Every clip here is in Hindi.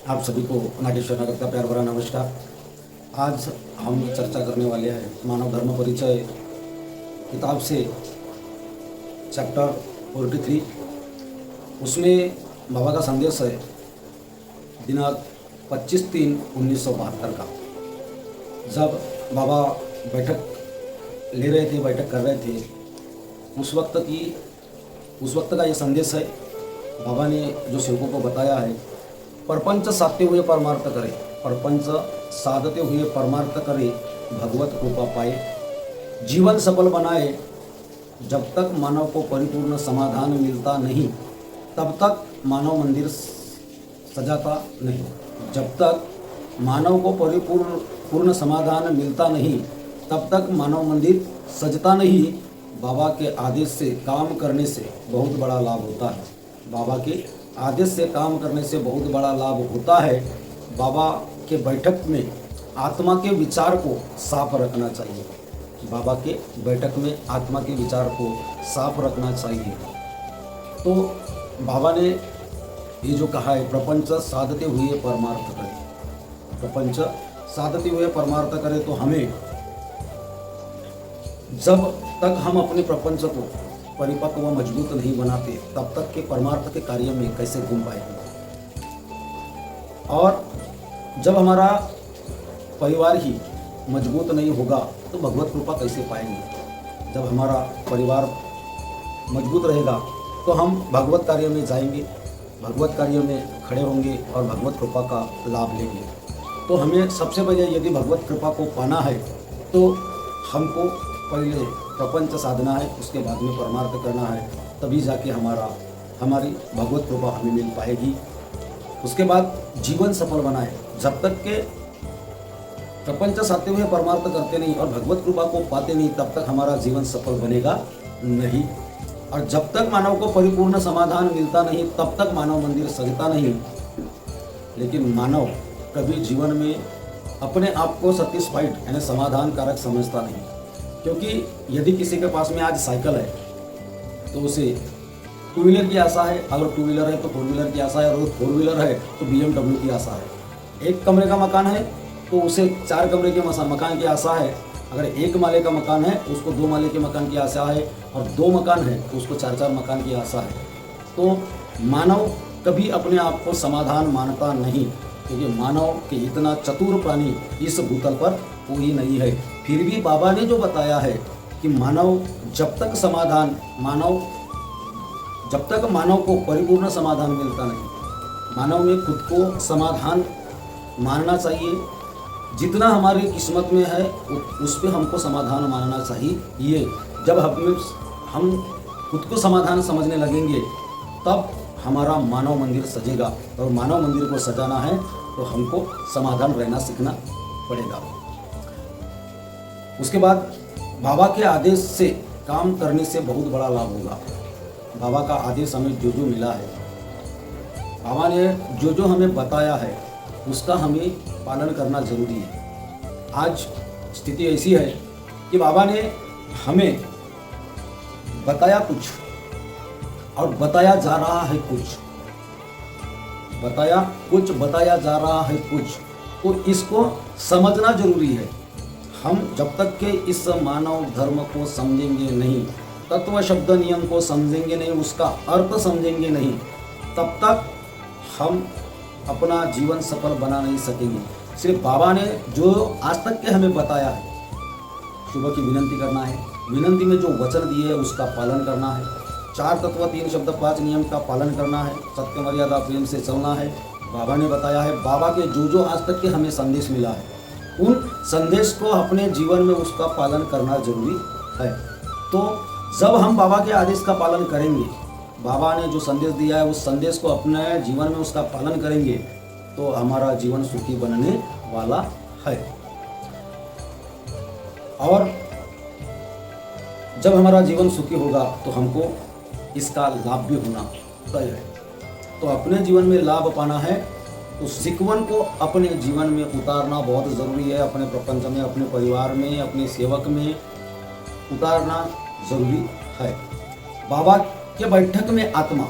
आप सभी को नागेश्वर नगर का प्यार भरा नमस्कार। आज हम चर्चा करने वाले हैं मानव धर्म परिचय किताब से चैप्टर 43। उसमें बाबा का संदेश है दिनांक 25/3/1972 का। जब बाबा बैठक ले रहे थे, बैठक कर रहे थे, उस वक्त का ये संदेश है। बाबा ने जो सेवकों को बताया है, परपंच साधते हुए परमार्थ करे, परपंच साधते हुए परमार्थ करे, भगवत कृपा पाए, जीवन सफल बनाए। जब तक मानव को परिपूर्ण समाधान मिलता नहीं तब तक मानव मंदिर सजाता नहीं। जब तक मानव को परिपूर्ण समाधान मिलता नहीं तब तक मानव मंदिर सजता नहीं। बाबा के आदेश से काम करने से बहुत बड़ा लाभ होता है। बाबा के आदेश से काम करने से बहुत बड़ा लाभ होता है। बाबा के बैठक में आत्मा के विचार को साफ रखना चाहिए। बाबा के बैठक में आत्मा के विचार को साफ रखना चाहिए। तो बाबा ने ये जो कहा है, प्रपंच साधते हुए परमार्थ करें, प्रपंच साधते हुए परमार्थ करें। तो हमें जब तक हम अपने प्रपंच को परिपक्व व मजबूत नहीं बनाते तब तक के परमार्थ के कार्य में कैसे घूम पाएंगे। और जब हमारा परिवार ही मजबूत नहीं होगा तो भगवत कृपा कैसे पाएंगे। जब हमारा परिवार मजबूत रहेगा तो हम भगवत कार्य में जाएंगे, भगवत कार्य में खड़े होंगे और भगवत कृपा का लाभ लेंगे। तो हमें सबसे पहले यदि भगवत कृपा को पाना है तो हमको पहले प्रपंच साधना है, उसके बाद में परमार्थ करना है, तभी जाके हमारी भगवत कृपा हमें मिल पाएगी। उसके बाद जीवन सफल बनाए। जब तक के प्रपंच साधते हुए परमार्थ करते नहीं और भगवत कृपा को पाते नहीं तब तक हमारा जीवन सफल बनेगा नहीं। और जब तक मानव को परिपूर्ण समाधान मिलता नहीं तब तक मानव मंदिर सजता नहीं। लेकिन मानव कभी जीवन में अपने आप को सेटिस्फाइड यानी समाधान कारक समझता नहीं। क्योंकि यदि किसी के पास में आज साइकिल है तो उसे टू व्हीलर की आशा है, अगर टू व्हीलर है तो फोर व्हीलर की आशा है, और फोर व्हीलर है तो BMW की आशा है। एक कमरे का मकान है तो उसे 4 कमरे के मकान की आशा है। अगर 1 माले का मकान है तो उसको 2 माले के मकान की आशा है, और 2 मकान है तो उसको 4 मकान की आशा है। तो मानव कभी अपने आप को समाधान मानता नहीं, क्योंकि मानव के इतना चतुर प्राणी इस भूतल पर कोई नहीं है। फिर भी बाबा ने जो बताया है कि जब तक मानव को परिपूर्ण समाधान मिलता नहीं, मानव में खुद को समाधान मानना चाहिए। जितना हमारी किस्मत में है उस पे हमको समाधान मानना चाहिए। जब हम खुद को समाधान समझने लगेंगे तब हमारा मानव मंदिर सजेगा, और मानव मंदिर को सजाना है तो हमको समाधान रहना सीखना पड़ेगा। उसके बाद बाबा के आदेश से काम करने से बहुत बड़ा लाभ होगा। बाबा का आदेश हमें जो मिला है, बाबा ने जो हमें बताया है उसका हमें पालन करना जरूरी है। आज स्थिति ऐसी है कि बाबा ने हमें बताया कुछ और बताया जा रहा है कुछ, बताया जा रहा है कुछ, तो इसको समझना जरूरी है। हम जब तक के इस मानव धर्म को समझेंगे नहीं, तत्व शब्द नियम को समझेंगे नहीं, उसका अर्थ समझेंगे नहीं, तब तक हम अपना जीवन सफल बना नहीं सकेंगे। सिर्फ बाबा ने जो आज तक के हमें बताया है, शुभ की विनती करना है, विनती में जो वचन दिए है उसका पालन करना है, 4 तत्व 3 शब्द 5 नियम का पालन करना है, सत्य मर्यादा प्रेम से चलना है। बाबा ने बताया है, बाबा के जो आज तक के हमें संदेश मिला है उन संदेश को अपने जीवन में उसका पालन करना जरूरी है। तो जब हम बाबा के आदेश का पालन करेंगे, बाबा ने जो संदेश दिया है उस संदेश को अपने जीवन में उसका पालन करेंगे तो हमारा जीवन सुखी बनने वाला है। और जब हमारा जीवन सुखी होगा तो हमको इसका लाभ भी होना तय है। तो अपने जीवन में लाभ पाना है तो सिकवन को अपने जीवन में उतारना बहुत ज़रूरी है। अपने प्रपंच में, अपने परिवार में, अपने सेवक में उतारना जरूरी है। बाबा के बैठक में आत्मा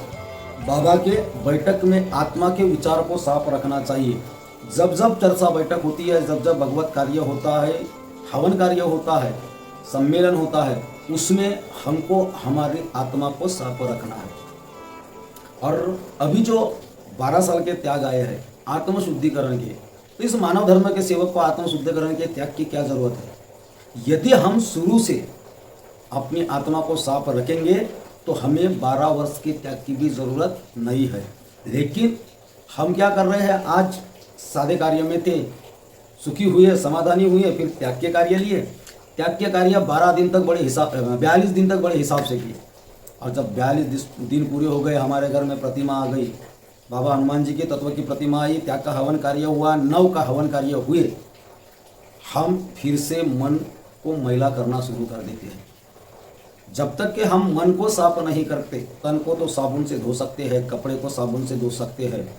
बाबा के बैठक में आत्मा के विचार को साफ रखना चाहिए। जब जब चर्चा बैठक होती है, जब जब भगवत कार्य होता है, हवन कार्य होता है, सम्मेलन होता है, उसमें हमको हमारी आत्मा को साफ रखना है। और अभी जो 12 साल के त्याग आए हैं आत्म शुद्धिकरण के, तो इस मानव धर्म के सेवक को आत्म शुद्धिकरण के त्याग की क्या जरूरत है? यदि हम शुरू से अपनी आत्मा को साफ रखेंगे तो हमें 12 वर्ष के त्याग की भी जरूरत नहीं है। लेकिन हम क्या कर रहे हैं, आज सादे कार्य में थे, सुखी हुए, समाधानी हुए, फिर त्याग के कार्य लिए। त्याग के कार्य 12 दिन तक बड़े हिसाब 42 दिन तक बड़े हिसाब से किए। और जब 42 दिन पूरे हो गए, हमारे घर में प्रतिमा आ गई, बाबा हनुमान जी के तत्व की प्रतिमा आई, त्याग का हवन कार्य हुआ, 9 का हवन कार्य हुए, हम फिर से मन को मैला करना शुरू कर देते हैं। जब तक कि हम मन को साफ नहीं करते, तन को तो साबुन से धो सकते हैं, कपड़े को साबुन से धो सकते हैं,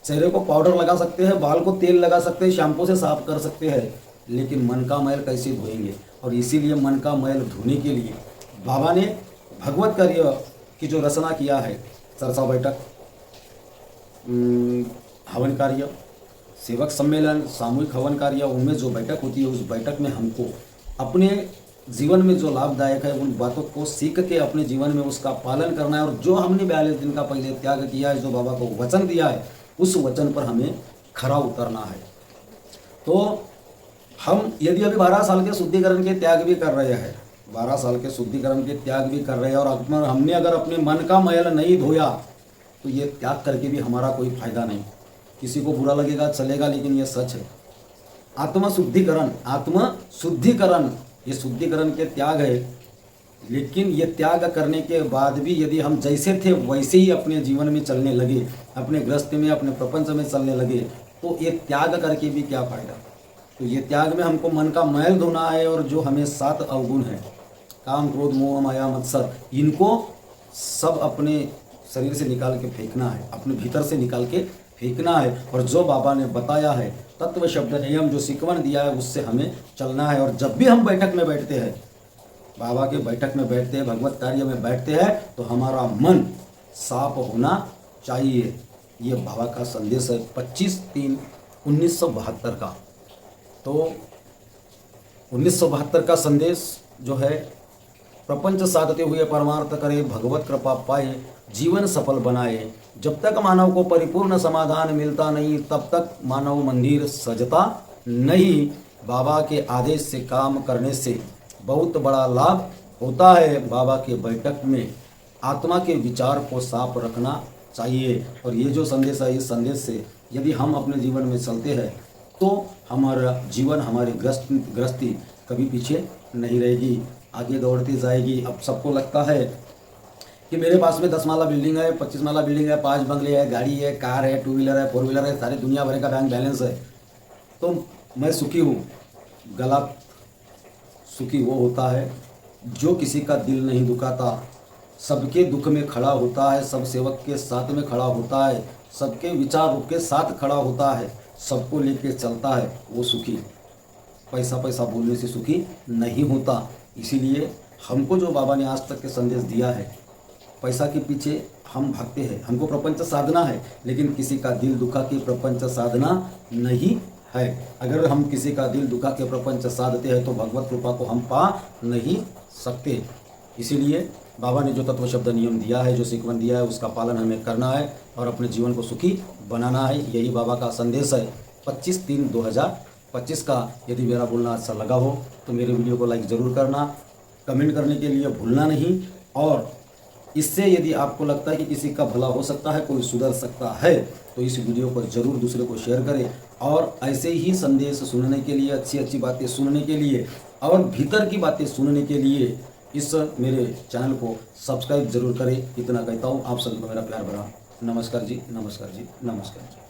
चेहरे को पाउडर लगा सकते हैं, बाल को तेल लगा सकते हैं, शैम्पू से साफ कर सकते हैं, लेकिन मन का मैल कैसे धोएंगे? और इसीलिए मन का मैल धोने के लिए बाबा ने भगवत कार्य की जो रचना किया है, चर्चा बैठक, हवन कार्य, सेवक सम्मेलन, सामूहिक हवन कार्य, उनमें जो बैठक होती है, उस बैठक में हमको अपने जीवन में जो लाभदायक है उन बातों को सीख के अपने जीवन में उसका पालन करना है। और जो हमने 42 दिन का पहले त्याग किया है, जो बाबा को वचन दिया है, उस वचन पर हमें खरा उतरना है। तो हम यदि अभी 12 साल के शुद्धिकरण के त्याग भी कर रहे हैं, 12 साल के शुद्धिकरण के त्याग भी कर रहे हैं, और हमने अगर अपने मन का मैल नहीं धोया तो ये त्याग करके भी हमारा कोई फायदा नहीं। किसी को बुरा लगेगा, चलेगा, लेकिन ये सच है। आत्मशुद्धिकरण, आत्मशुद्धिकरण ये शुद्धिकरण के त्याग है। लेकिन ये त्याग करने के बाद भी यदि हम जैसे थे वैसे ही अपने जीवन में चलने लगे, अपने गृहस्थी में, अपने प्रपंच में चलने लगे, तो ये त्याग करके भी क्या फायदा? तो ये त्याग में हमको मन का मैल धोना है। और जो हमें 7 अवगुण हैं, काम, क्रोध, मोह, माया, मत्सर, इनको सब अपने शरीर से निकाल के फेंकना है, अपने भीतर से निकाल के फेंकना है। और जो बाबा ने बताया है, तत्व शब्द नियम जो सिकवन दिया है, उससे हमें चलना है। और जब भी हम बैठक में बैठते हैं, बाबा के बैठक में बैठते हैं, भगवत कार्य में बैठते हैं, तो हमारा मन साफ होना चाहिए। ये बाबा का संदेश है 25/3/1972 का। तो 1972 का संदेश जो है, प्रपंच साधते हुए परमार्थ करे, भगवत कृपा पाए, जीवन सफल बनाए। जब तक मानव को परिपूर्ण समाधान मिलता नहीं, तब तक मानव मंदिर सजता नहीं। बाबा के आदेश से काम करने से बहुत बड़ा लाभ होता है। बाबा के बैठक में आत्मा के विचार को साफ रखना चाहिए। और ये जो संदेश है, इस संदेश से यदि हम अपने जीवन में चलते हैं तो हमारा जीवन, हमारी गृहस्थी कभी पीछे नहीं रहेगी, आगे दौड़ती जाएगी। अब सबको लगता है कि मेरे पास में 10 माला बिल्डिंग है, 25 माला बिल्डिंग है, 5 बंगले है, गाड़ी है, कार है, 2 व्हीलर है, 4 व्हीलर है, सारी दुनिया भर का बैंक बैलेंस है, तो मैं सुखी हूँ। गलत। सुखी वो होता है जो किसी का दिल नहीं दुखाता, सबके दुख में खड़ा होता है, सब सेवक के साथ में खड़ा होता है, सबके विचार के साथ खड़ा होता है, सबको लेके चलता है, वो सुखी। पैसा पैसा बोलने से सुखी नहीं होता। इसीलिए हमको जो बाबा ने आज तक के संदेश दिया है, पैसा के पीछे हम भागते हैं, हमको प्रपंच साधना है, लेकिन किसी का दिल दुखा के प्रपंच साधना नहीं है। अगर हम किसी का दिल दुखा के प्रपंच साधते हैं तो भगवत कृपा को हम पा नहीं सकते। इसीलिए बाबा ने जो तत्व शब्द नियम दिया है, जो सीखवन दिया है, उसका पालन हमें करना है और अपने जीवन को सुखी बनाना है। यही बाबा का संदेश है 25/3/2025 का। यदि मेरा बोलना अच्छा लगा हो तो मेरे वीडियो को लाइक ज़रूर करना, कमेंट करने के लिए भूलना नहीं। और इससे यदि आपको लगता है कि किसी का भला हो सकता है, कोई सुधर सकता है, तो इस वीडियो को ज़रूर दूसरे को शेयर करें। और ऐसे ही संदेश सुनने के लिए, अच्छी अच्छी बातें सुनने के लिए और भीतर की बातें सुनने के लिए इस मेरे चैनल को सब्सक्राइब ज़रूर करें। इतना कहता हूँ। आप सभी को मेरा प्यार भरा नमस्कार जी, नमस्कार जी, नमस्कार जी।